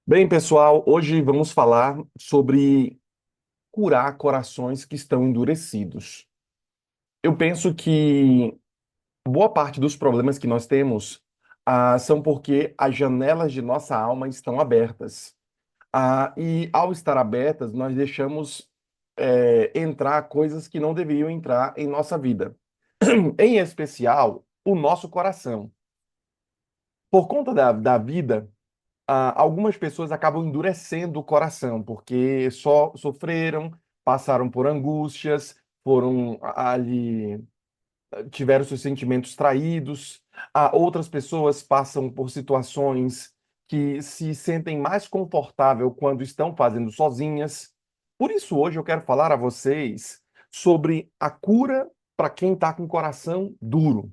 Bem, pessoal, hoje vamos falar sobre curar corações que estão endurecidos. Eu penso que boa parte dos problemas que nós temos são porque as janelas de nossa alma estão abertas. E ao estar abertas, nós deixamos entrar coisas que não deveriam entrar em nossa vida. Em especial, o nosso coração. Por conta da vida, algumas pessoas acabam endurecendo o coração, porque só sofreram, passaram por angústias, foram ali, tiveram seus sentimentos traídos. Outras pessoas passam por situações que se sentem mais confortável quando estão fazendo sozinhas. Por isso, hoje eu quero falar a vocês sobre a cura para quem está com o coração duro.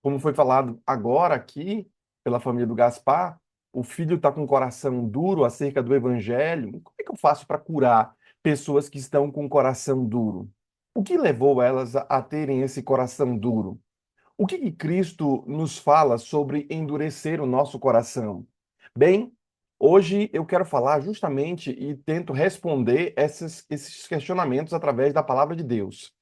Como foi falado agora aqui pela família do Gaspar, o filho está com o coração duro acerca do evangelho. Como é que eu faço para curar pessoas que estão com o coração duro? O que levou elas a terem esse coração duro? O que Cristo nos fala sobre endurecer o nosso coração? Bem, hoje eu quero falar justamente e tento responder esses questionamentos através da palavra de Deus.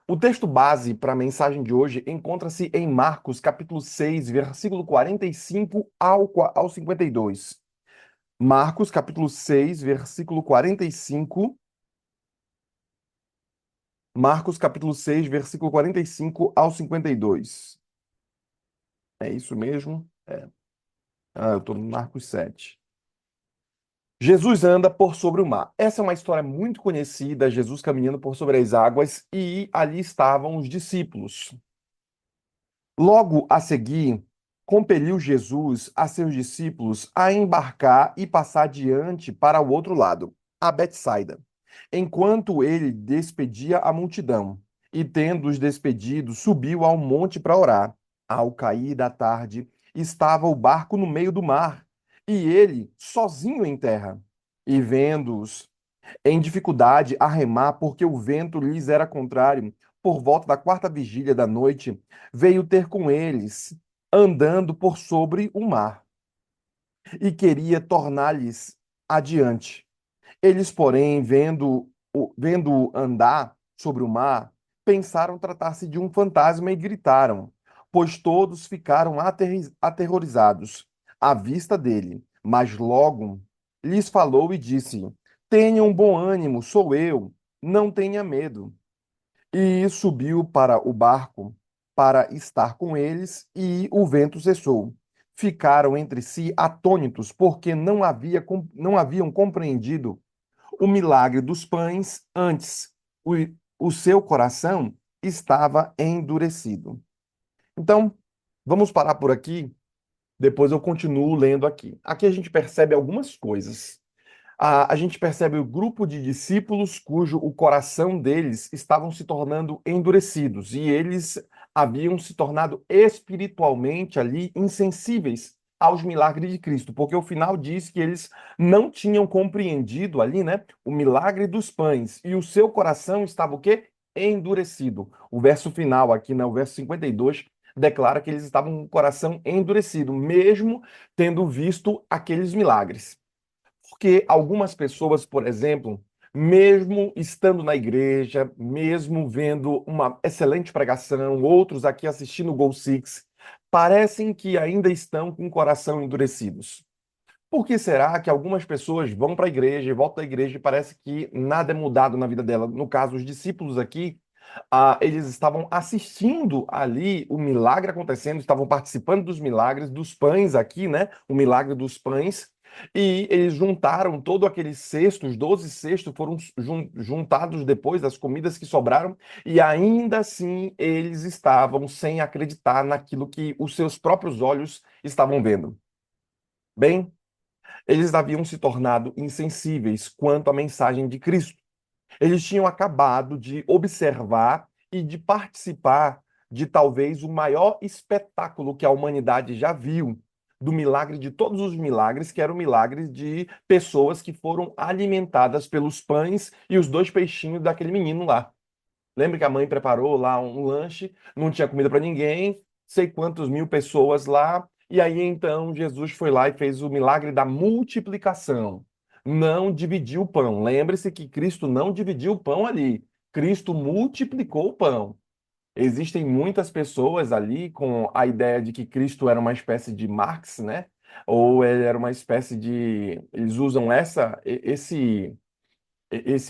O texto base para a mensagem de hoje encontra-se em Marcos, capítulo 6, versículo 45 ao 52. Marcos, capítulo 6, versículo 45. Marcos, capítulo 6, versículo 45 ao 52. É isso mesmo? É. Eu estou no Marcos 7. Jesus anda por sobre o mar. Essa é uma história muito conhecida, Jesus caminhando por sobre as águas, e ali estavam os discípulos. Logo a seguir, compeliu Jesus a seus discípulos a embarcar e passar adiante para o outro lado, a Betsaida, enquanto ele despedia a multidão. E tendo-os despedido, subiu ao monte para orar. Ao cair da tarde, estava o barco no meio do mar, e ele sozinho em terra. E vendo-os em dificuldade a remar, porque o vento lhes era contrário, por volta da quarta vigília da noite, veio ter com eles, andando por sobre o mar, e queria tornar-lhes adiante. Eles, porém, vendo andar sobre o mar, pensaram tratar-se de um fantasma e gritaram, pois todos ficaram aterrorizados à vista dele. Mas logo lhes falou e disse: Tenham bom ânimo, sou eu, não tenha medo. E subiu para o barco para estar com eles, e o vento cessou. Ficaram entre si atônitos, porque não haviam compreendido o milagre dos pães antes. O, o seu coração estava endurecido. Então, vamos parar por aqui, depois eu continuo lendo aqui. Aqui a gente percebe algumas coisas. A gente percebe o grupo de discípulos cujo o coração deles estavam se tornando endurecidos e eles haviam se tornado espiritualmente ali insensíveis aos milagres de Cristo, porque o final diz que eles não tinham compreendido ali, né, o milagre dos pães e o seu coração estava o quê? Endurecido. O verso final aqui, né, o verso 52 declara que eles estavam com o coração endurecido, mesmo tendo visto aqueles milagres. Porque algumas pessoas, por exemplo, mesmo estando na igreja, mesmo vendo uma excelente pregação, outros aqui assistindo o Gol Six, parecem que ainda estão com o coração endurecidos. Por que será que algumas pessoas vão para a igreja e voltam da igreja e parece que nada é mudado na vida dela? No caso, os discípulos aqui, eles estavam assistindo ali o milagre acontecendo, estavam participando dos milagres, dos pães aqui, né? O milagre dos pães. E eles juntaram todo aquele cesto, os 12 cestos foram juntados depois das comidas que sobraram, e ainda assim eles estavam sem acreditar naquilo que os seus próprios olhos estavam vendo. Bem, eles haviam se tornado insensíveis quanto à mensagem de Cristo. Eles tinham acabado de observar e de participar de talvez o maior espetáculo que a humanidade já viu, do milagre de todos os milagres, que era o milagre de pessoas que foram alimentadas pelos pães e os dois peixinhos daquele menino lá. Lembra que a mãe preparou lá um lanche, não tinha comida para ninguém, sei quantos mil pessoas lá, E aí então Jesus foi lá e fez o milagre da multiplicação. Não dividiu o pão. Lembre-se que Cristo não dividiu o pão ali. Cristo multiplicou o pão. Existem muitas pessoas ali com a ideia de que Cristo era uma espécie de Marx, né? Ou ele era uma espécie de. Eles usam esse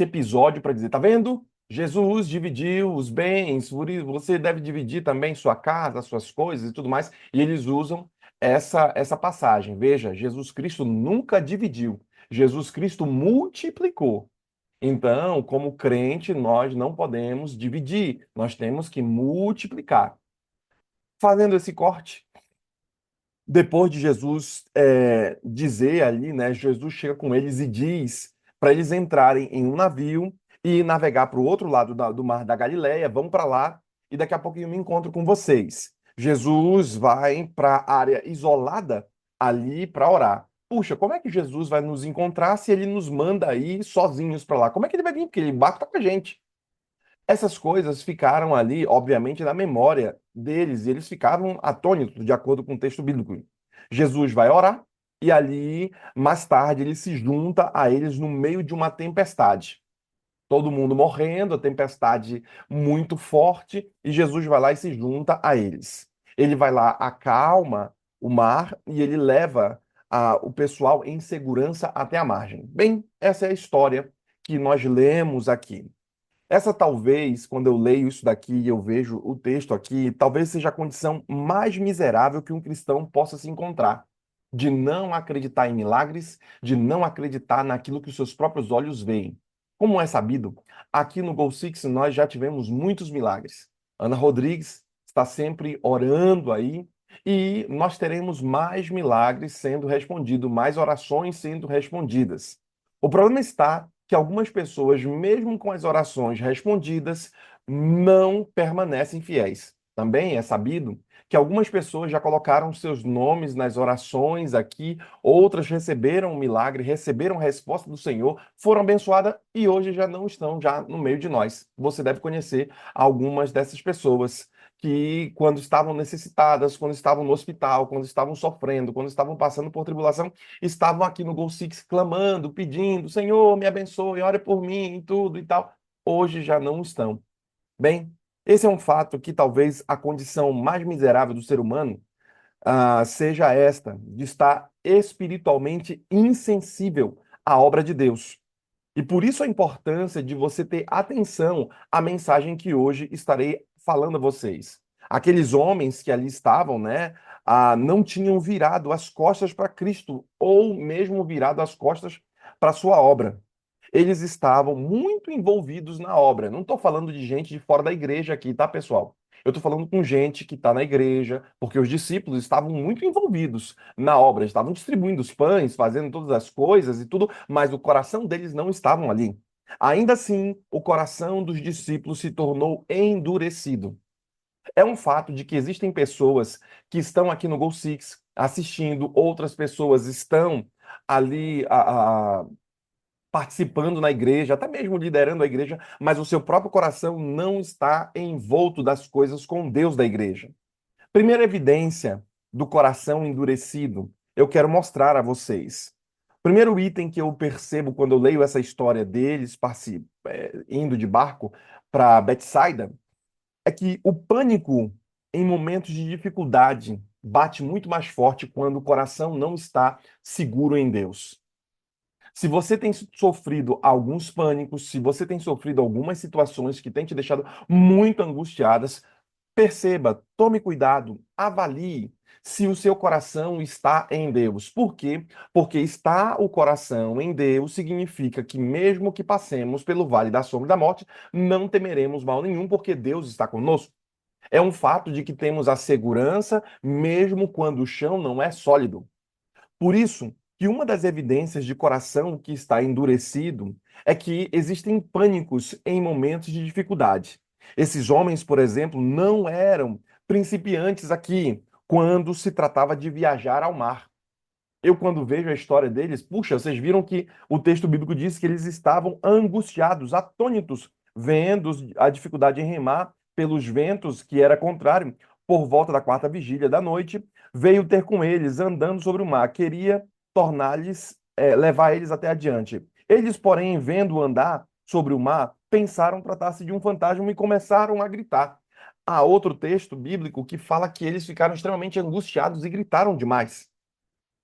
episódio para dizer, tá vendo? Jesus dividiu os bens, você deve dividir também sua casa, suas coisas e tudo mais. E eles usam essa passagem. Veja, Jesus Cristo nunca dividiu. Jesus Cristo multiplicou. Então, como crente, nós não podemos dividir, nós temos que multiplicar. Fazendo esse corte, depois de Jesus dizer ali, né, Jesus chega com eles e diz para eles entrarem em um navio e navegar para o outro lado do mar da Galileia, vão para lá e daqui a pouco eu me encontro com vocês. Jesus vai para a área isolada ali para orar. Puxa, como é que Jesus vai nos encontrar se ele nos manda ir sozinhos para lá? Como é que ele vai vir? Porque ele bate com a gente. Essas coisas ficaram ali, obviamente, na memória deles, e eles ficavam atônitos, de acordo com o texto bíblico. Jesus vai orar, e ali, mais tarde, ele se junta a eles no meio de uma tempestade. Todo mundo morrendo, a tempestade muito forte, e Jesus vai lá e se junta a eles. Ele vai lá, acalma o mar e ele leva o pessoal em segurança até a margem. Bem, essa é a história que nós lemos aqui. Essa talvez, quando eu leio isso daqui e eu vejo o texto aqui, talvez seja a condição mais miserável que um cristão possa se encontrar. De não acreditar em milagres, de não acreditar naquilo que os seus próprios olhos veem. Como é sabido, aqui no Gol Six nós já tivemos muitos milagres. Ana Rodrigues está sempre orando aí e nós teremos mais milagres sendo respondidos, mais orações sendo respondidas. O problema está que algumas pessoas, mesmo com as orações respondidas, não permanecem fiéis. Também é sabido que algumas pessoas já colocaram seus nomes nas orações aqui, outras receberam um milagre, receberam a resposta do Senhor, foram abençoadas e hoje já não estão já no meio de nós. Você deve conhecer algumas dessas pessoas que, quando estavam necessitadas, quando estavam no hospital, quando estavam sofrendo, quando estavam passando por tribulação, estavam aqui no Gol Six clamando, pedindo, Senhor, me abençoe, ore por mim e tudo e tal. Hoje já não estão. Bem, esse é um fato que talvez a condição mais miserável do ser humano seja esta, de estar espiritualmente insensível à obra de Deus. E por isso a importância de você ter atenção à mensagem que hoje estarei falando a vocês. Aqueles homens que ali estavam, né, não tinham virado as costas para Cristo, ou mesmo virado as costas para a sua obra. Eles estavam muito envolvidos na obra. Não estou falando de gente de fora da igreja aqui, tá, pessoal? Eu estou falando com gente que está na igreja, porque os discípulos estavam muito envolvidos na obra, estavam distribuindo os pães, fazendo todas as coisas e tudo, mas o coração deles não estavam ali. Ainda assim, o coração dos discípulos se tornou endurecido. É um fato de que existem pessoas que estão aqui no Gol Six assistindo, outras pessoas estão ali participando na igreja, até mesmo liderando a igreja, mas o seu próprio coração não está envolto das coisas com Deus da igreja. Primeira evidência do coração endurecido, eu quero mostrar a vocês. Primeiro item que eu percebo quando eu leio essa história deles indo de barco para Betsaida é que o pânico em momentos de dificuldade bate muito mais forte quando o coração não está seguro em Deus. Se você tem sofrido alguns pânicos, se você tem sofrido algumas situações que têm te deixado muito angustiadas, perceba, tome cuidado, avalie se o seu coração está em Deus. Por quê? Porque estar o coração em Deus significa que, mesmo que passemos pelo vale da sombra da morte, não temeremos mal nenhum, porque Deus está conosco. É um fato de que temos a segurança, mesmo quando o chão não é sólido. Por isso, que uma das evidências de coração que está endurecido é que existem pânicos em momentos de dificuldade. Esses homens, por exemplo, não eram principiantes aqui quando se tratava de viajar ao mar. Eu, quando vejo a história deles, puxa, vocês viram que o texto bíblico diz que eles estavam angustiados, atônitos, vendo a dificuldade em remar pelos ventos que era contrário. por volta da quarta vigília da noite, veio ter com eles, andando sobre o mar. Queria tornar-lhes, levar eles até adiante. Eles, porém, vendo andar sobre o mar, pensaram tratar-se de um fantasma e começaram a gritar. Há outro texto bíblico que fala que eles ficaram extremamente angustiados e gritaram demais.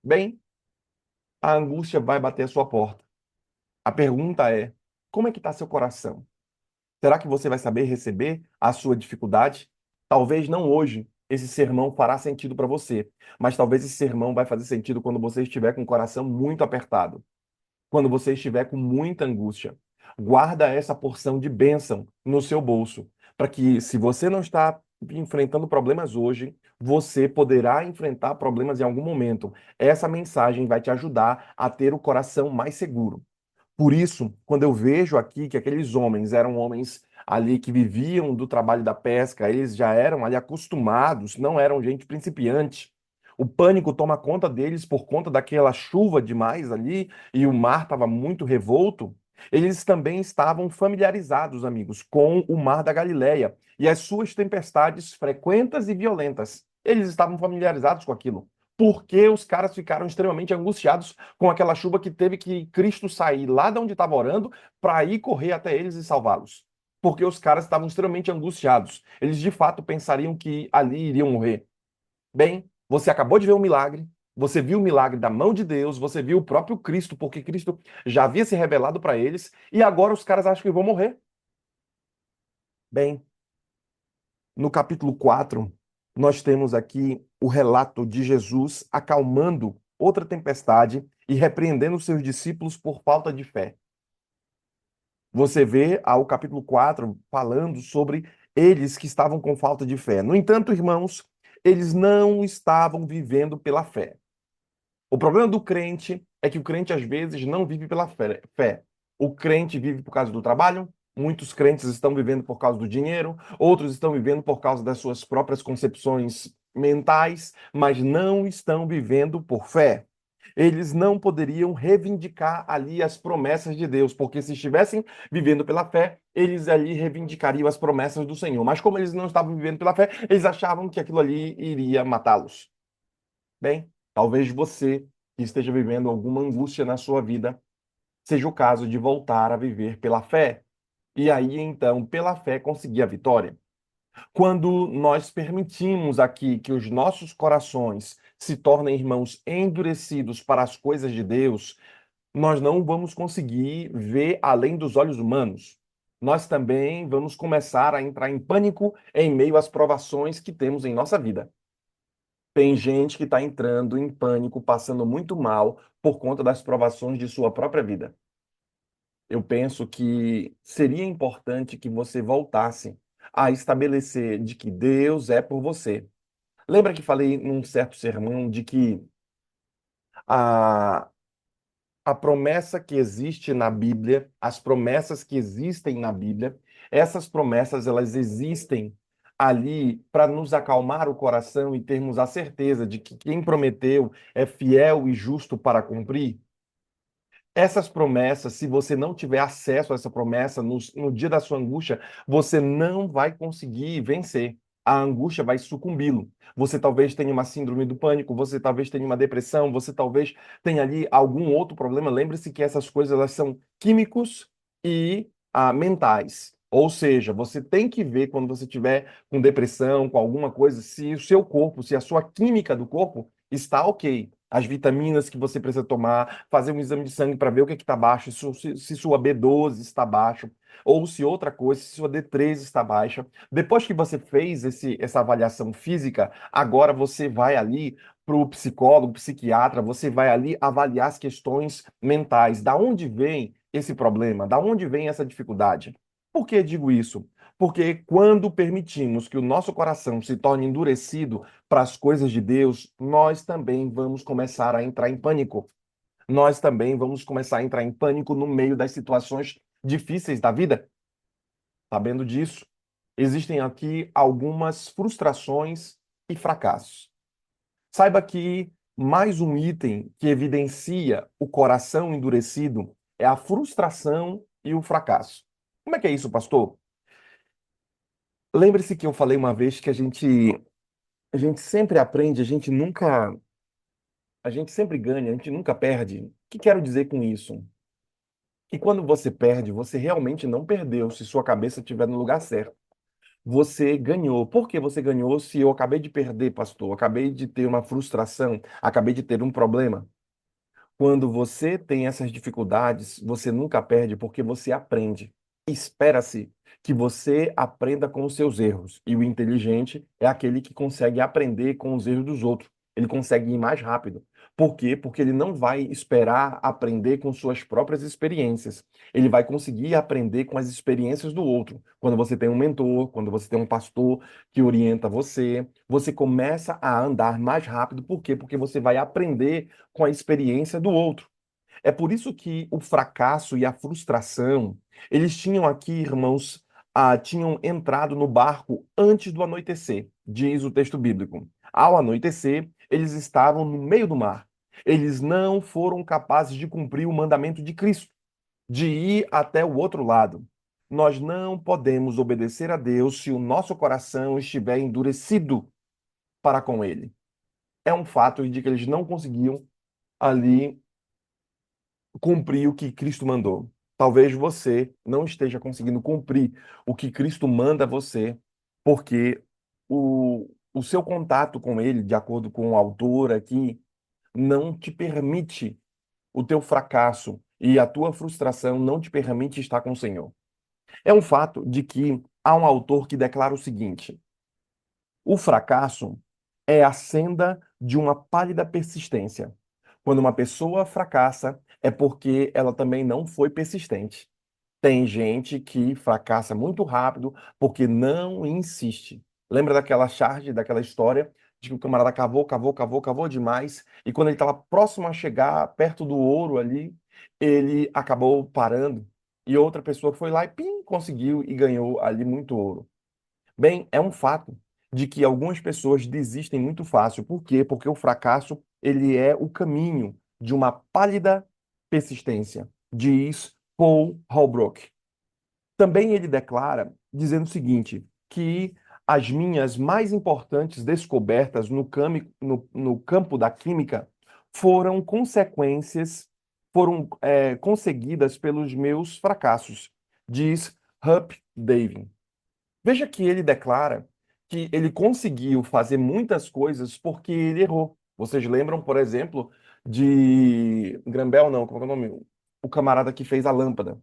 Bem, a angústia vai bater a sua porta. A pergunta é: como é que está seu coração? Será que você vai saber receber a sua dificuldade? Talvez não hoje. Esse sermão fará sentido para você, mas talvez esse sermão vai fazer sentido quando você estiver com o coração muito apertado, quando você estiver com muita angústia. Guarda essa porção de bênção no seu bolso, para que, se você não está enfrentando problemas hoje, você poderá enfrentar problemas em algum momento. Essa mensagem vai te ajudar a ter o coração mais seguro. Por isso, quando eu vejo aqui que aqueles homens eram homens ali que viviam do trabalho da pesca, eles já eram ali acostumados, não eram gente principiante. O pânico toma conta deles por conta daquela chuva demais ali e o mar estava muito revolto. Eles também estavam familiarizados, amigos, com o mar da Galileia e as suas tempestades frequentes e violentas. Eles estavam familiarizados com aquilo. Porque os caras ficaram extremamente angustiados com aquela chuva que teve que Cristo sair lá de onde estava orando para ir correr até eles e salvá-los. Porque os caras estavam extremamente angustiados. Eles de fato pensariam que ali iriam morrer. Bem, você acabou de ver um milagre, você viu o milagre da mão de Deus, você viu o próprio Cristo, porque Cristo já havia se revelado para eles, e agora os caras acham que vão morrer. Bem, no capítulo 4, nós temos aqui o relato de Jesus acalmando outra tempestade e repreendendo seus discípulos por falta de fé. Você vê ao capítulo 4 falando sobre eles que estavam com falta de fé. No entanto, irmãos, eles não estavam vivendo pela fé. O problema do crente é que o crente às vezes não vive pela fé. O crente vive por causa do trabalho, muitos crentes estão vivendo por causa do dinheiro, outros estão vivendo por causa das suas próprias concepções mentais, mas não estão vivendo por fé. Eles não poderiam reivindicar ali as promessas de Deus, porque se estivessem vivendo pela fé, eles ali reivindicariam as promessas do Senhor. Mas como eles não estavam vivendo pela fé, eles achavam que aquilo ali iria matá-los. Bem, talvez você que esteja vivendo alguma angústia na sua vida, seja o caso de voltar a viver pela fé. E aí, então, pela fé, conseguir a vitória. Quando nós permitimos aqui que os nossos corações se tornem irmãos endurecidos para as coisas de Deus, nós não vamos conseguir ver além dos olhos humanos. Nós também vamos começar a entrar em pânico em meio às provações que temos em nossa vida. Tem gente que está entrando em pânico, passando muito mal por conta das provações de sua própria vida. Eu penso que seria importante que você voltasse a estabelecer de que Deus é por você. Lembra que falei num certo sermão de que a, a promessa que existe na Bíblia, as promessas que existem na Bíblia, essas promessas elas existem ali para nos acalmar o coração e termos a certeza de que quem prometeu é fiel e justo para cumprir? Essas promessas, se você não tiver acesso a essa promessa no dia da sua angústia, você não vai conseguir vencer. A angústia vai sucumbi-lo. Você talvez tenha uma síndrome do pânico, você talvez tenha uma depressão, você talvez tenha ali algum outro problema. Lembre-se que essas coisas elas são químicos e mentais. Ou seja, você tem que ver quando você tiver com depressão, com alguma coisa, se o seu corpo, se a sua química do corpo está ok, as vitaminas que você precisa tomar, fazer um exame de sangue para ver o que está baixo, se sua B12 está baixa, ou se outra coisa, se sua D3 está baixa. Depois que você fez essa avaliação física, agora você vai ali para o psicólogo, psiquiatra, você vai ali avaliar as questões mentais. Da onde vem esse problema? Da onde vem essa dificuldade? Por que digo isso? Porque quando permitimos que o nosso coração se torne endurecido para as coisas de Deus, nós também vamos começar a entrar em pânico. Nós também vamos começar a entrar em pânico no meio das situações difíceis da vida. Sabendo disso, existem aqui algumas frustrações e fracassos. Saiba que mais um item que evidencia o coração endurecido é a frustração e o fracasso. Como é que é isso, pastor? Lembre-se que eu falei uma vez que a gente A gente sempre aprende, a gente sempre ganha, a gente nunca perde. O que quero dizer com isso? Que quando você perde, você realmente não perdeu se sua cabeça estiver no lugar certo. Você ganhou. Por que você ganhou se eu acabei de perder, pastor? Acabei de ter uma frustração, acabei de ter um problema. Quando você tem essas dificuldades, você nunca perde porque você aprende. Espera-se que você aprenda com os seus erros. E o inteligente é aquele que consegue aprender com os erros dos outros. Ele consegue ir mais rápido. Por quê? Porque ele não vai esperar aprender com suas próprias experiências. Ele vai conseguir aprender com as experiências do outro. Quando você tem um mentor, quando você tem um pastor que orienta você, você começa a andar mais rápido. Por quê? Porque você vai aprender com a experiência do outro. É por isso que o fracasso e a frustração, eles tinham aqui, irmãos, tinham entrado no barco antes do anoitecer, diz o texto bíblico. Ao anoitecer, eles estavam no meio do mar. Eles não foram capazes de cumprir o mandamento de Cristo, de ir até o outro lado. Nós não podemos obedecer a Deus se o nosso coração estiver endurecido para com Ele. É um fato de que eles não conseguiam ali cumprir o que Cristo mandou. Talvez você não esteja conseguindo cumprir o que Cristo manda a você, porque o seu contato com Ele, de acordo com o autor aqui, não te permite o teu fracasso e a tua frustração não te permite estar com o Senhor. É um fato de que há um autor que declara o seguinte: o fracasso é a senda de uma pálida persistência. Quando uma pessoa fracassa, é porque ela também não foi persistente. Tem gente que fracassa muito rápido porque não insiste. Lembra daquela charge, daquela história de que o camarada cavou, cavou, cavou, cavou demais, e quando ele estava próximo a chegar perto do ouro ali, ele acabou parando. E outra pessoa foi lá e pim, conseguiu e ganhou ali muito ouro. Bem, é um fato de que algumas pessoas desistem muito fácil. Por quê? Porque o fracasso, ele é o caminho de uma pálida persistência, diz Paul Holbrook. Também ele declara, dizendo o seguinte, que as minhas mais importantes descobertas no campo da química foram consequências, foram conseguidas pelos meus fracassos, diz Hup Davin. Veja que ele declara que ele conseguiu fazer muitas coisas porque ele errou. Vocês lembram, por exemplo, de Graham não, como é o nome? O camarada que fez a lâmpada.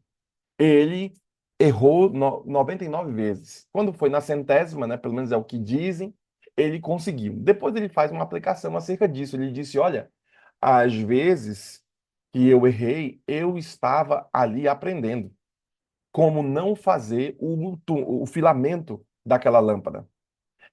Ele errou 99 vezes. Quando foi na centésima, né, pelo menos é o que dizem, ele conseguiu. Depois ele faz uma aplicação acerca disso. Ele disse: olha, às vezes que eu errei, eu estava ali aprendendo como não fazer o filamento daquela lâmpada.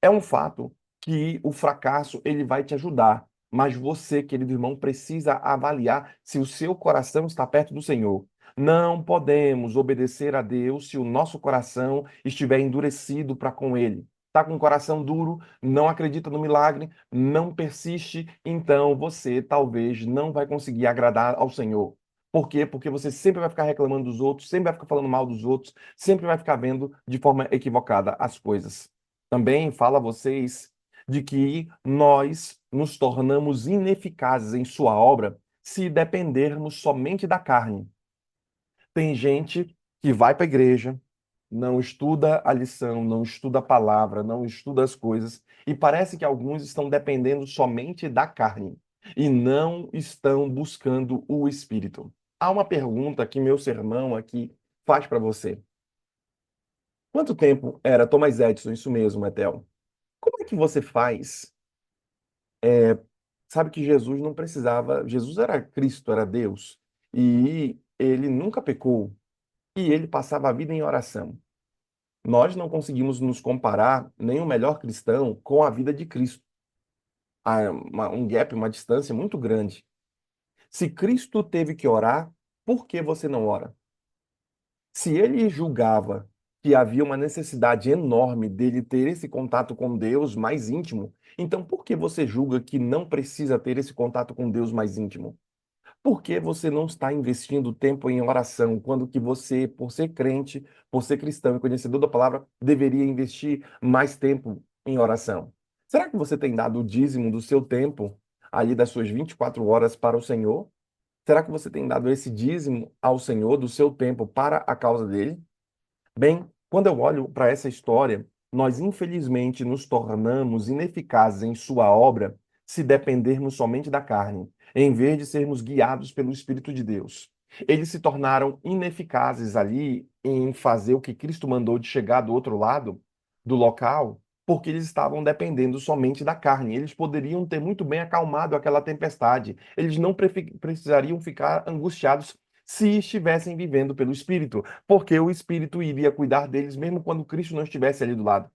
É um fato que o fracasso ele vai te ajudar, mas você, querido irmão, precisa avaliar se o seu coração está perto do Senhor. Não podemos obedecer a Deus se o nosso coração estiver endurecido para com Ele. Está com o coração duro, não acredita no milagre, não persiste, então você talvez não vai conseguir agradar ao Senhor. Por quê? Porque você sempre vai ficar reclamando dos outros, sempre vai ficar falando mal dos outros, sempre vai ficar vendo de forma equivocada as coisas. Também fala a vocês de que nós nos tornamos ineficazes em sua obra se dependermos somente da carne. Tem gente que vai para a igreja, não estuda a lição, não estuda a palavra, não estuda as coisas, e parece que alguns estão dependendo somente da carne e não estão buscando o Espírito. Há uma pergunta que meu sermão aqui faz para você. Quanto tempo era Thomas Edison? Isso mesmo, Etel. Como é que você faz? Sabe que Jesus não precisava, Jesus era Cristo, era Deus, e ele nunca pecou, e ele passava a vida em oração. Nós não conseguimos nos comparar, nem o melhor cristão, com a vida de Cristo. Há um gap, uma distância muito grande. Se Cristo teve que orar, por que você não ora? Se ele julgava que havia uma necessidade enorme dele ter esse contato com Deus mais íntimo, então por que você julga que não precisa ter esse contato com Deus mais íntimo? Por que você não está investindo tempo em oração, quando que você, por ser crente, por ser cristão e conhecedor da palavra, deveria investir mais tempo em oração? Será que você tem dado o dízimo do seu tempo, ali das suas 24 horas, para o Senhor? Será que você tem dado esse dízimo ao Senhor do seu tempo para a causa dele? Bem, quando eu olho para essa história, nós infelizmente nos tornamos ineficazes em sua obra se dependermos somente da carne, em vez de sermos guiados pelo Espírito de Deus. Eles se tornaram ineficazes ali em fazer o que Cristo mandou de chegar do outro lado do local, porque eles estavam dependendo somente da carne. Eles poderiam ter muito bem acalmado aquela tempestade. Eles não precisariam ficar angustiados se estivessem vivendo pelo Espírito, porque o Espírito iria cuidar deles mesmo quando Cristo não estivesse ali do lado.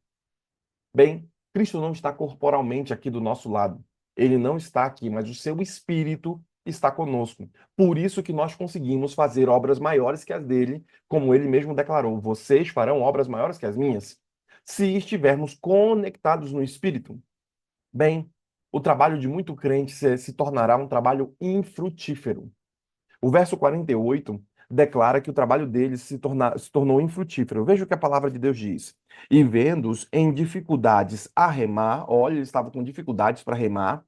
Bem, Cristo não está corporalmente aqui do nosso lado. Ele não está aqui, mas o seu Espírito está conosco. Por isso que nós conseguimos fazer obras maiores que as dele, como ele mesmo declarou: vocês farão obras maiores que as minhas, se estivermos conectados no Espírito. Bem, o trabalho de muito crente se tornará um trabalho infrutífero. O verso 48 declara que o trabalho deles se tornou infrutífero. Veja o que a palavra de Deus diz. E vendo-os em dificuldades a remar, olha, eles estavam com dificuldades para remar,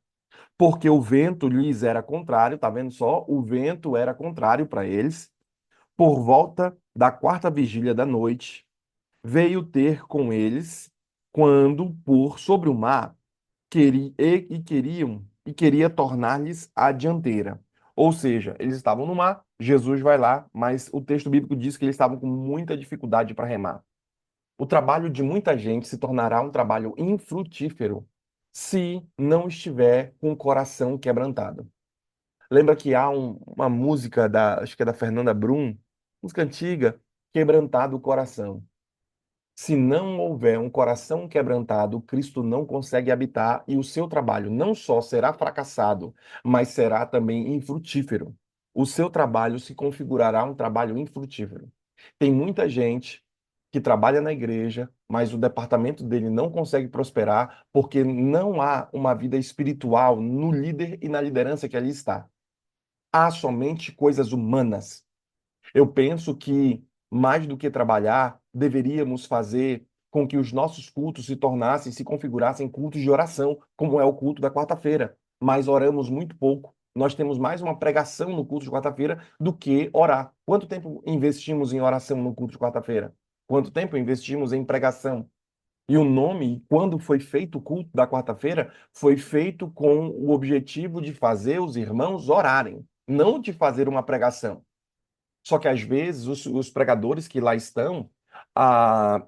porque o vento lhes era contrário, tá vendo só? O vento era contrário para eles. Por volta da quarta vigília da noite, veio ter com eles, quando por sobre o mar queria tornar-lhes a dianteira. Ou seja, eles estavam no mar, Jesus vai lá, mas o texto bíblico diz que eles estavam com muita dificuldade para remar. O trabalho de muita gente se tornará um trabalho infrutífero se não estiver com o coração quebrantado. Lembra que há uma música acho que é da Fernanda Brum, música antiga, Quebrantado o Coração. Se não houver um coração quebrantado, Cristo não consegue habitar e o seu trabalho não só será fracassado, mas será também infrutífero. O seu trabalho se configurará um trabalho infrutífero. Tem muita gente que trabalha na igreja, mas o departamento dele não consegue prosperar porque não há uma vida espiritual no líder e na liderança que ali está. Há somente coisas humanas. Eu penso que, mais do que trabalhar, deveríamos fazer com que os nossos cultos se tornassem, se configurassem cultos de oração, como é o culto da quarta-feira. Mas oramos muito pouco. Nós temos mais uma pregação no culto de quarta-feira do que orar. Quanto tempo investimos em oração no culto de quarta-feira? Quanto tempo investimos em pregação? E o nome, quando foi feito o culto da quarta-feira, foi feito com o objetivo de fazer os irmãos orarem, não de fazer uma pregação. Só que às vezes os pregadores que lá estão,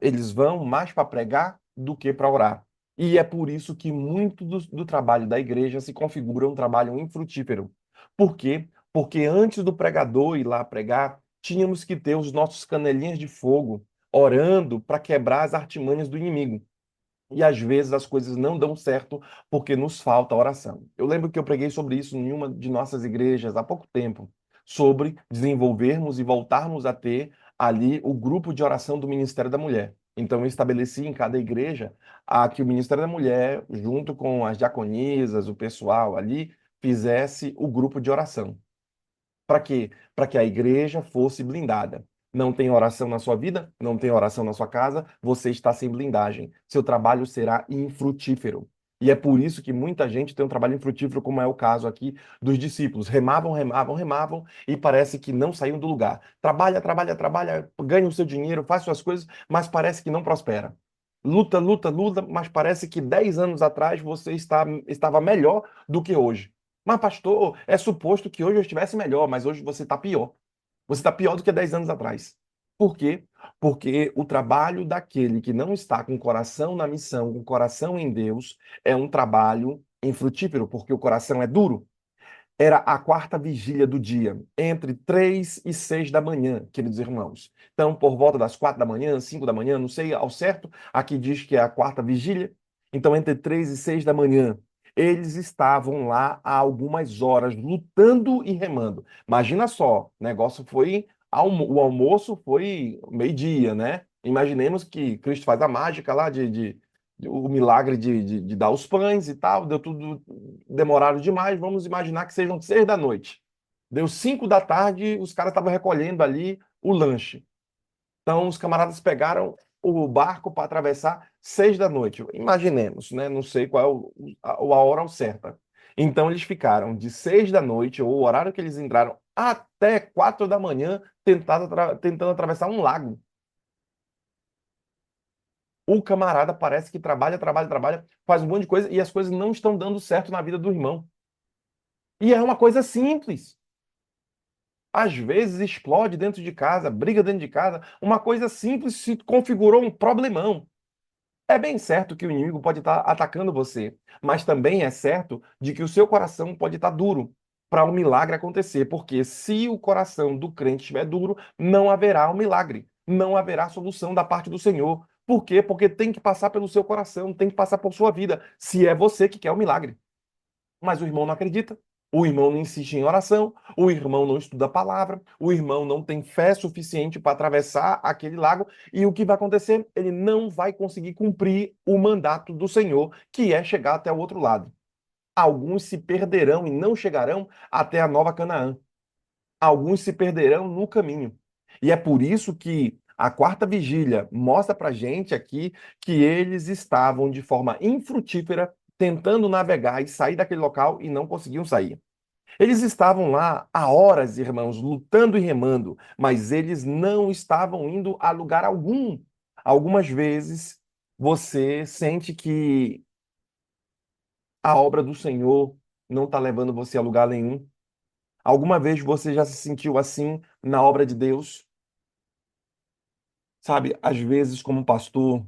eles vão mais para pregar do que para orar. E é por isso que muito do trabalho da igreja se configura um trabalho infrutífero. Por quê? Porque antes do pregador ir lá pregar, tínhamos que ter os nossos canelinhas de fogo orando para quebrar as artimanhas do inimigo. E às vezes as coisas não dão certo porque nos falta oração. Eu lembro que eu preguei sobre isso em uma de nossas igrejas há pouco tempo, sobre desenvolvermos e voltarmos a ter ali o grupo de oração do Ministério da Mulher. Então eu estabeleci em cada igreja que o Ministério da Mulher, junto com as diaconisas, o pessoal ali, fizesse o grupo de oração. Para quê? Para que a igreja fosse blindada. Não tem oração na sua vida, não tem oração na sua casa, você está sem blindagem. Seu trabalho será infrutífero. E é por isso que muita gente tem um trabalho infrutífero, como é o caso aqui dos discípulos. Remavam, remavam, remavam e parece que não saíam do lugar. Trabalha, trabalha, trabalha, ganha o seu dinheiro, faz suas coisas, mas parece que não prospera. Luta, luta, luta, mas parece que 10 anos atrás você estava melhor do que hoje. Mas, pastor, é suposto que hoje eu estivesse melhor, mas hoje você está pior. Você está pior do que 10 anos atrás. Por quê? Porque o trabalho daquele que não está com o coração na missão, com o coração em Deus, é um trabalho infrutífero, porque o coração é duro. Era a quarta vigília do dia, entre 3 e 6 da manhã, queridos irmãos. Então, por volta das 4 da manhã, 5 da manhã, não sei ao certo, aqui diz que é a quarta vigília. Então, entre 3 e 6 da manhã, eles estavam lá há algumas horas, lutando e remando. Imagina só, o negócio foi. O almoço foi meio-dia, né? Imaginemos que Cristo faz a mágica lá o milagre de dar os pães e tal, deu tudo demorado demais, vamos imaginar que sejam 6 da noite. Deu 5 da tarde, os caras estavam recolhendo ali o lanche. Então, os camaradas pegaram o barco para atravessar 6 da noite. Imaginemos, né? Não sei qual é a hora certa. Então eles ficaram de 6 da noite, ou o horário que eles entraram, até 4 da manhã, tentando atravessar um lago. O camarada parece que trabalha, trabalha, trabalha, faz um monte de coisa e as coisas não estão dando certo na vida do irmão. E é uma coisa simples. Às vezes explode dentro de casa, briga dentro de casa, uma coisa simples se configurou um problemão. É bem certo que o inimigo pode estar atacando você, mas também é certo de que o seu coração pode estar duro para um milagre acontecer, porque se o coração do crente estiver duro, não haverá um milagre, não haverá solução da parte do Senhor. Por quê? Porque tem que passar pelo seu coração, tem que passar por sua vida, se é você que quer o milagre. Mas o irmão não acredita. O irmão não insiste em oração, o irmão não estuda a palavra, o irmão não tem fé suficiente para atravessar aquele lago, e o que vai acontecer? Ele não vai conseguir cumprir o mandato do Senhor, que é chegar até o outro lado. Alguns se perderão e não chegarão até a Nova Canaã. Alguns se perderão no caminho. E é por isso que a quarta vigília mostra para gente aqui que eles estavam de forma infrutífera tentando navegar e sair daquele local e não conseguiam sair. Eles estavam lá há horas, irmãos, lutando e remando, mas eles não estavam indo a lugar algum. Algumas vezes você sente que a obra do Senhor não está levando você a lugar nenhum. Alguma vez você já se sentiu assim na obra de Deus? Sabe, às vezes, como pastor,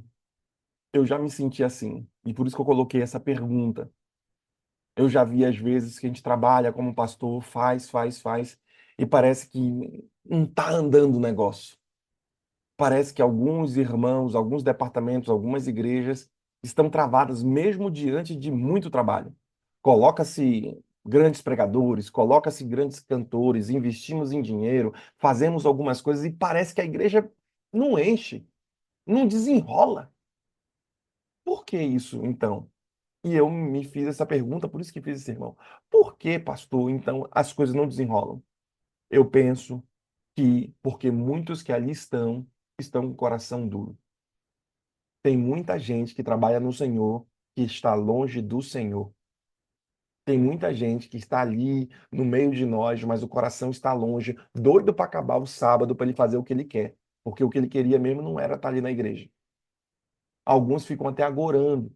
eu já me senti assim. E por isso que eu coloquei essa pergunta. Eu já vi, às vezes, que a gente trabalha como pastor, faz, faz, faz, e parece que não está andando o negócio. Parece que alguns irmãos, alguns departamentos, algumas igrejas estão travadas mesmo diante de muito trabalho. Coloca-se grandes pregadores, coloca-se grandes cantores, investimos em dinheiro, fazemos algumas coisas e parece que a igreja não enche, não desenrola. Por que isso, então? E eu me fiz essa pergunta, por isso que fiz esse sermão. Por que, pastor, então, as coisas não desenrolam? Eu penso que porque muitos que ali estão com o coração duro. Tem muita gente que trabalha no Senhor que está longe do Senhor. Tem muita gente que está ali no meio de nós, mas o coração está longe, doido para acabar o sábado para ele fazer o que ele quer. Porque o que ele queria mesmo não era estar ali na igreja. Alguns ficam até agorando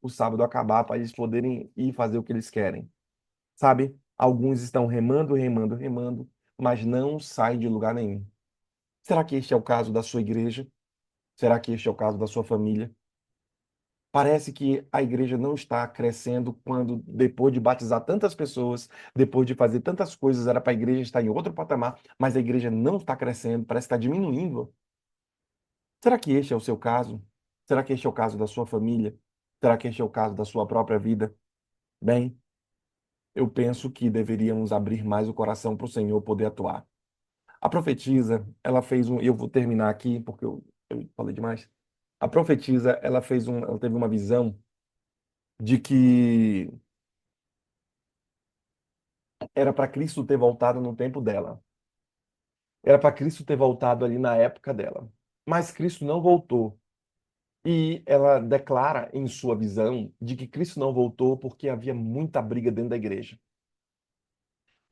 o sábado acabar para eles poderem ir fazer o que eles querem. Sabe? Alguns estão remando, remando, remando, mas não saem de lugar nenhum. Será que este é o caso da sua igreja? Será que este é o caso da sua família? Parece que a igreja não está crescendo quando, depois de batizar tantas pessoas, depois de fazer tantas coisas, era para a igreja estar em outro patamar, mas a igreja não está crescendo, parece que está diminuindo. Será que este é o seu caso? Será que este é o caso da sua família? Será que este é o caso da sua própria vida? Bem, eu penso que deveríamos abrir mais o coração para o Senhor poder atuar. A profetisa, ela fez um. Eu vou terminar aqui, porque eu falei demais. A profetisa, ela teve uma visão de que era para Cristo ter voltado no tempo dela. Era para Cristo ter voltado ali na época dela. Mas Cristo não voltou. E ela declara em sua visão de que Cristo não voltou porque havia muita briga dentro da igreja.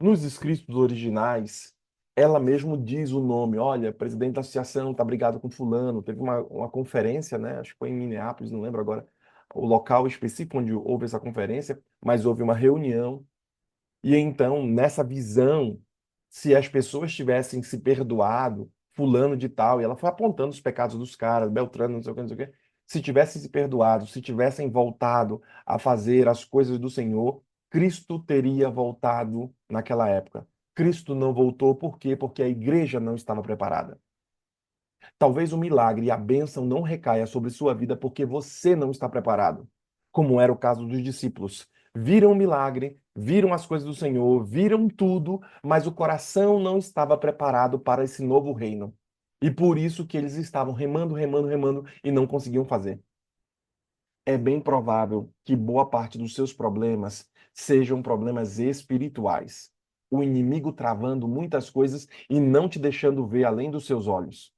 Nos escritos originais, ela mesmo diz o nome. Olha, presidente da associação está brigado com fulano. Teve uma conferência, né? Acho que foi em Minneapolis, não lembro agora o local específico onde houve essa conferência, mas houve uma reunião. E então, nessa visão, se as pessoas tivessem se perdoado, fulano de tal, e ela foi apontando os pecados dos caras, Beltrano, não sei o que, não sei o que, se tivessem se perdoado, se tivessem voltado a fazer as coisas do Senhor, Cristo teria voltado naquela época. Cristo não voltou, por quê? Porque a igreja não estava preparada. Talvez o milagre e a bênção não recaia sobre sua vida porque você não está preparado, como era o caso dos discípulos. Viram o milagre, viram as coisas do Senhor, viram tudo, mas o coração não estava preparado para esse novo reino. E por isso que eles estavam remando, remando, remando e não conseguiam fazer. É bem provável que boa parte dos seus problemas sejam problemas espirituais. O inimigo travando muitas coisas e não te deixando ver além dos seus olhos.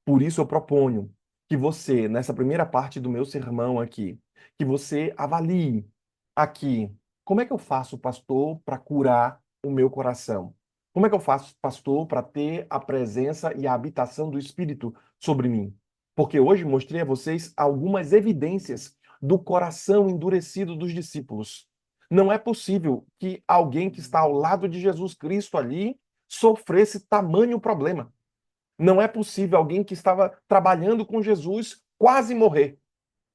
Por isso eu proponho. que você, nessa primeira parte do meu sermão aqui, que você avalie aqui, como é que eu faço, pastor, para curar o meu coração? Como é que eu faço, pastor, para ter a presença e a habitação do Espírito sobre mim? Porque hoje mostrei a vocês algumas evidências do coração endurecido dos discípulos. Não é possível que alguém que está ao lado de Jesus Cristo ali sofresse tamanho problema. Não é possível alguém que estava trabalhando com Jesus quase morrer.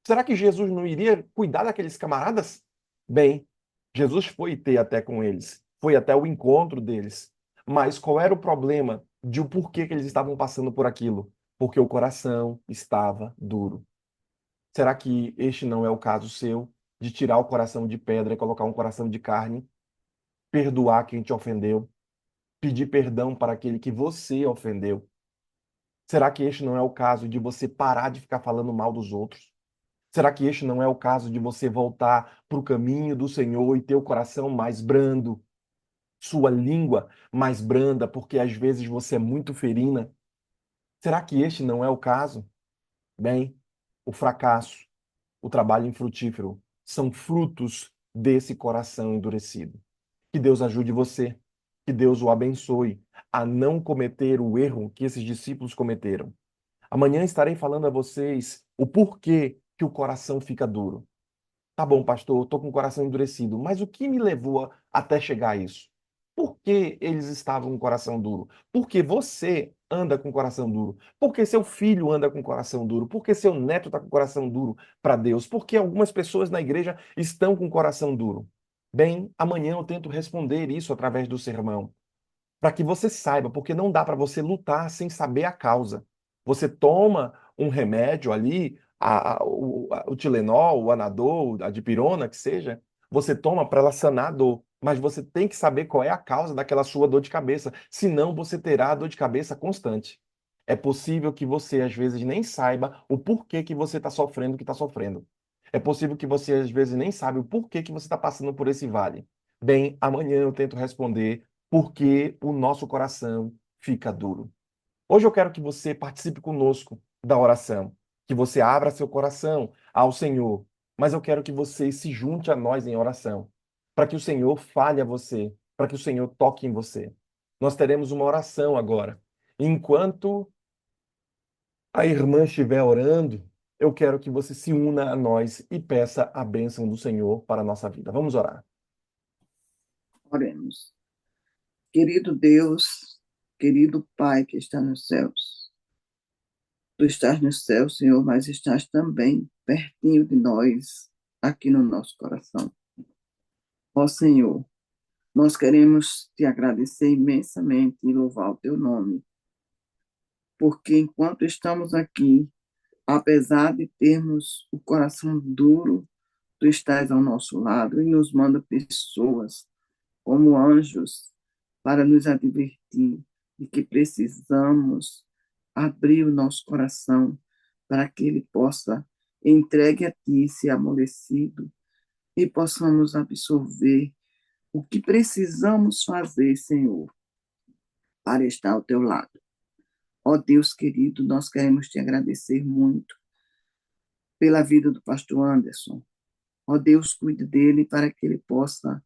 Será que Jesus não iria cuidar daqueles camaradas? Bem, Jesus foi ter até com eles, foi até o encontro deles. Mas qual era o problema de o porquê que eles estavam passando por aquilo? Porque o coração estava duro. Será que este não é o caso seu, de tirar o coração de pedra e colocar um coração de carne, perdoar quem te ofendeu, pedir perdão para aquele que você ofendeu? Será que este não é o caso de você parar de ficar falando mal dos outros? Será que este não é o caso de você voltar para o caminho do Senhor e ter o coração mais brando, sua língua mais branda, porque às vezes você é muito ferina? Será que este não é o caso? Bem, o fracasso, o trabalho infrutífero são frutos desse coração endurecido. Que Deus ajude você, que Deus o abençoe a não cometer o erro que esses discípulos cometeram. Amanhã estarei falando a vocês o porquê que o coração fica duro. Tá bom, pastor, eu tô com o coração endurecido, mas o que me levou até chegar a isso? Por que eles estavam com o coração duro? Por que você anda com o coração duro? Por que seu filho anda com o coração duro? Por que seu neto está com o coração duro para Deus? Por que algumas pessoas na igreja estão com o coração duro? Bem, amanhã eu tento responder isso através do sermão para que você saiba, porque não dá para você lutar sem saber a causa. Você toma um remédio ali, o Tilenol, o Anadol, a dipirona, que seja, você toma para ela sanar a dor, mas você tem que saber qual é a causa daquela sua dor de cabeça, senão você terá dor de cabeça constante. É possível que você, às vezes, nem saiba o porquê que você está sofrendo o que está sofrendo. É possível que você, às vezes, nem saiba o porquê que você está passando por esse vale. Bem, amanhã eu tento responder porque o nosso coração fica duro. Hoje eu quero que você participe conosco da oração, que você abra seu coração ao Senhor, mas eu quero que você se junte a nós em oração, para que o Senhor fale a você, para que o Senhor toque em você. Nós teremos uma oração agora. Enquanto a irmã estiver orando, eu quero que você se una a nós e peça a bênção do Senhor para a nossa vida. Vamos orar. Oremos. Querido Deus, querido Pai que está nos céus, tu estás nos céus, Senhor, mas estás também pertinho de nós, aqui no nosso coração. Ó Senhor, nós queremos te agradecer imensamente e louvar o teu nome, porque enquanto estamos aqui, apesar de termos o coração duro, tu estás ao nosso lado e nos manda pessoas como anjos para nos advertir de que precisamos abrir o nosso coração para que ele possa entregue a ti esse amolecido e possamos absorver o que precisamos fazer, Senhor, para estar ao teu lado. Ó Deus querido, nós queremos te agradecer muito pela vida do pastor Anderson. Ó Deus, cuide dele para que ele possa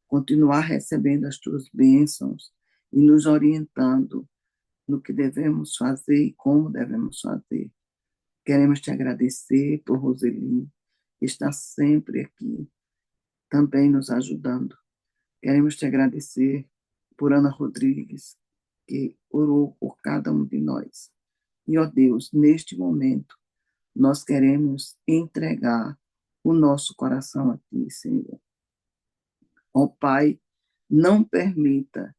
continuar recebendo as tuas bênçãos e nos orientando no que devemos fazer e como devemos fazer. Queremos te agradecer por Roseli, que está sempre aqui, também nos ajudando. Queremos te agradecer por Ana Rodrigues, que orou por cada um de nós. E, ó Deus, neste momento, nós queremos entregar o nosso coração a Ti, Senhor. Ó Pai, não permita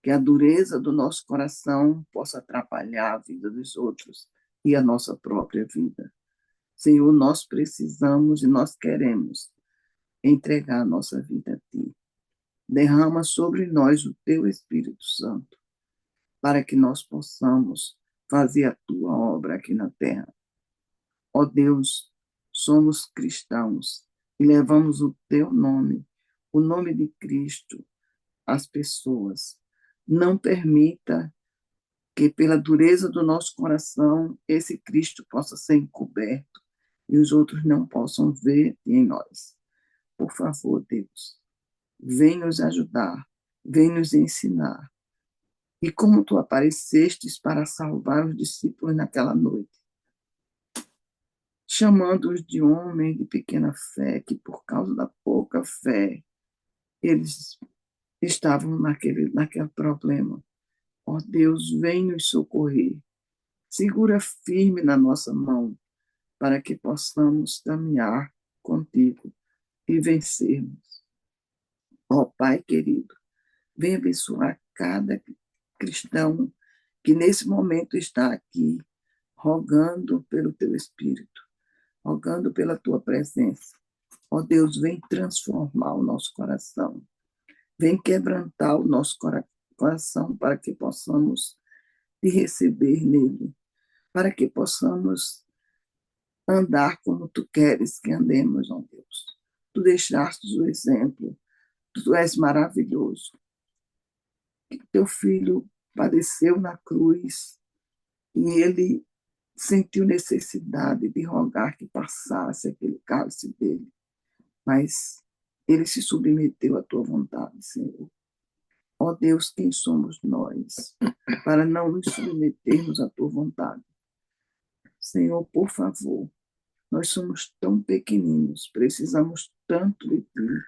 que a dureza do nosso coração possa atrapalhar a vida dos outros e a nossa própria vida. Senhor, nós precisamos e nós queremos entregar a nossa vida a Ti. Derrama sobre nós o Teu Espírito Santo, para que nós possamos fazer a Tua obra aqui na terra. Ó Deus, somos cristãos e levamos o Teu nome, o nome de Cristo, às pessoas. Não permita que pela dureza do nosso coração, esse Cristo possa ser encoberto e os outros não possam ver em nós. Por favor, Deus, vem nos ajudar, vem nos ensinar. E como tu aparecestes para salvar os discípulos naquela noite, chamando-os de homens de pequena fé, que por causa da pouca fé, eles estavam naquele problema. Ó Deus, vem nos socorrer. Segura firme na nossa mão, para que possamos caminhar contigo e vencermos. Ó Pai querido, vem abençoar cada cristão que nesse momento está aqui, rogando pelo teu Espírito, rogando pela tua presença. Ó Deus, vem transformar o nosso coração, vem quebrantar o nosso coração para que possamos te receber nele, para que possamos andar como tu queres que andemos, ó Deus. Tu deixaste o exemplo, tu és maravilhoso. Teu filho padeceu na cruz e ele sentiu necessidade de rogar que passasse aquele cálice dele, mas ele se submeteu à tua vontade, Senhor. Ó Deus, quem somos nós para não nos submetermos à tua vontade? Senhor, por favor, nós somos tão pequeninos, precisamos tanto de ti.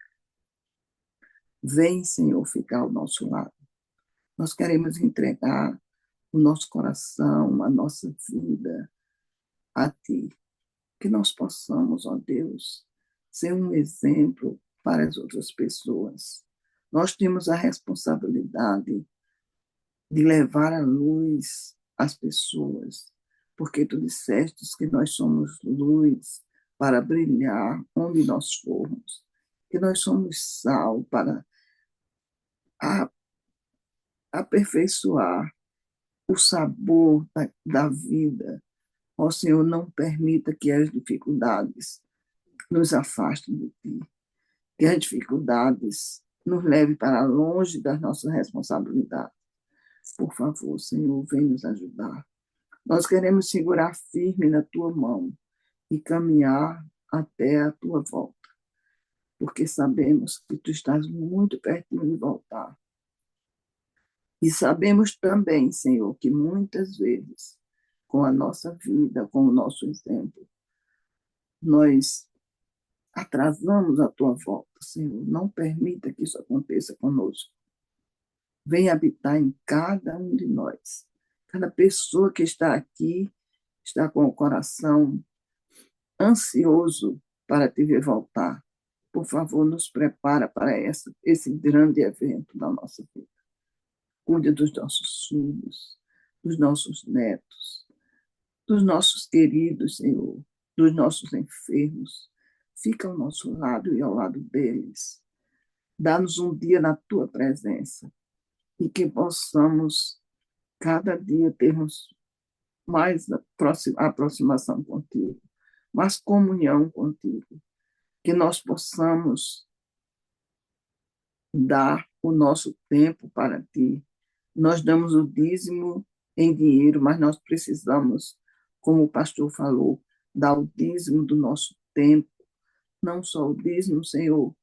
Vem, Senhor, ficar ao nosso lado. Nós queremos entregar o nosso coração, a nossa vida a ti. Que nós possamos, ó Deus, ser um exemplo para as outras pessoas. Nós temos a responsabilidade de levar a luz às pessoas, porque tu disseste que nós somos luz para brilhar onde nós formos, que nós somos sal para aperfeiçoar o sabor da vida. Ó Senhor, não permita que as dificuldades nos afastem de ti, que as dificuldades nos levem para longe das nossas responsabilidades. Por favor, Senhor, vem nos ajudar. Nós queremos segurar firme na tua mão e caminhar até a tua volta, porque sabemos que tu estás muito pertinho de voltar. E sabemos também, Senhor, que muitas vezes, com a nossa vida, com o nosso exemplo, nós atrasamos a tua volta, Senhor. Não permita que isso aconteça conosco. Vem habitar em cada um de nós. Cada pessoa que está aqui está com o coração ansioso para te ver voltar. Por favor, nos prepara para esse grande evento da nossa vida. Cuide dos nossos filhos, dos nossos netos, dos nossos queridos, Senhor, dos nossos enfermos. Fica ao nosso lado e ao lado deles. Dá-nos um dia na tua presença e que possamos, cada dia, termos mais aproximação contigo, mais comunhão contigo. Que nós possamos dar o nosso tempo para ti. Nós damos o dízimo em dinheiro, mas nós precisamos, como o pastor falou, dar o dízimo do nosso tempo. Não só o dízimo, Senhor,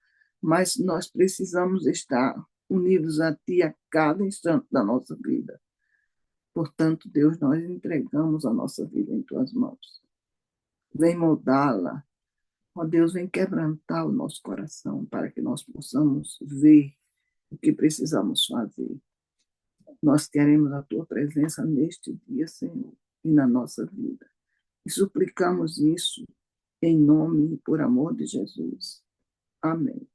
mas nós precisamos estar unidos a ti a cada instante da nossa vida. Portanto, Deus, nós entregamos a nossa vida em tuas mãos. Vem moldá-la. Ó Deus, vem quebrantar o nosso coração para que nós possamos ver o que precisamos fazer. Nós queremos a tua presença neste dia, Senhor, e na nossa vida. E suplicamos isso em nome e por amor de Jesus. Amém.